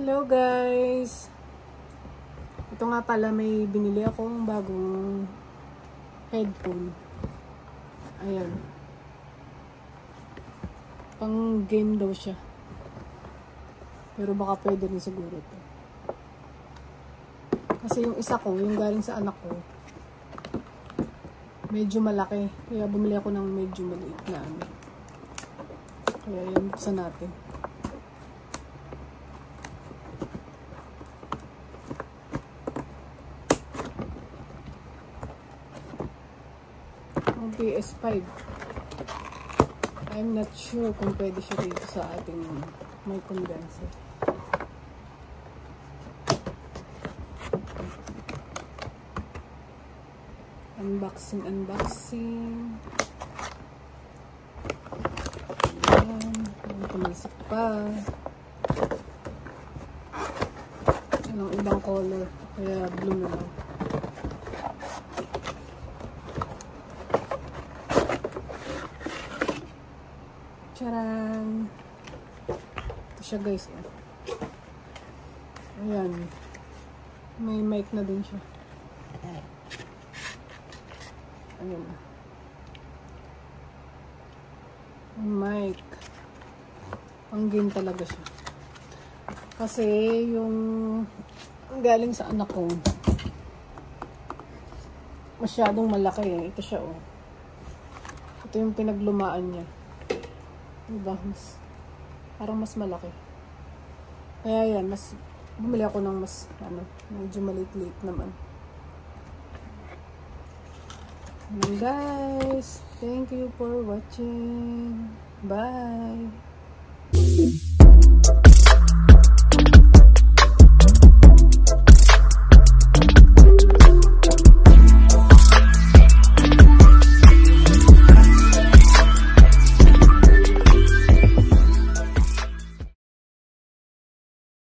Hello guys! Ito nga pala, may binili akong bagong headphone. Ayan. Pang game daw siya. Pero baka pwede rin siguro ito. Kasi yung isa ko, yung galing sa anak ko, medyo malaki. Kaya bumili ako ng medyo maliit na ano. Kaya yan, buksan natin. PS5. I'm not sure kung pwede siya dito sa ating may condenser. Unboxing. Ayan. Tumisik pa. Anong ibang color. Kaya blue na lang. Charan! Ito siya guys. Ayan. May mic na din siya. Ayan. May mic. Pang game talaga siya. Kasi yung galing sa anak ko, masyadong malaki eh. Ito siya oh. Ito yung pinaglumaan niya. Diba? Parang mas malaki. Kaya yan, bumili ako ng mas, medyo maliit-liit naman. And guys, thank you for watching. Bye!